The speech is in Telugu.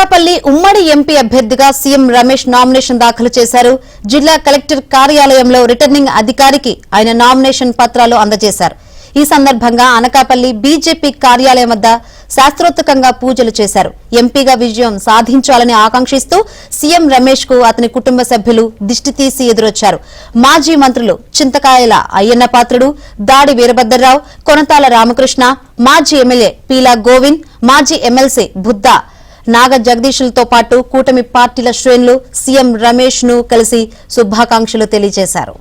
అనకాపల్లి ఉమ్మడి ఎంపీ అభ్యర్థిగా సీఎం రమేష్ నామినేషన్ దాఖలు చేశారు. జిల్లా కలెక్టర్ కార్యాలయంలో రిటర్నింగ్ అధికారికి ఆయన నామినేషన్ పత్రాలు అందజేశారు. ఈ సందర్భంగా అనకాపల్లి బీజేపీ కార్యాలయం వద్ద శాస్త్రోక్తంగా పూజలు చేశారు. ఎంపీగా విజయం సాధించాలని ఆకాంక్షిస్తూ సీఎం రమేష్ కు అతని కుటుంబ సభ్యులు దిష్టి తీసి ఎదురొచ్చారు. మాజీ మంత్రులు చింతకాయల అయ్యన్న పాత్రుడు, దాడి వీరభద్రరావు, కొనతాల రామకృష్ణ, మాజీ ఎమ్మెల్యే పీలా గోవింద్, మాజీ ఎమ్మెల్సీ బుద్దా నాగ జగదీశులతో పాటు కూటమి పార్టీల శ్రేణులు సీఎం రమేష్ ను కలిసి శుభాకాంక్షలు తెలియజేశారు.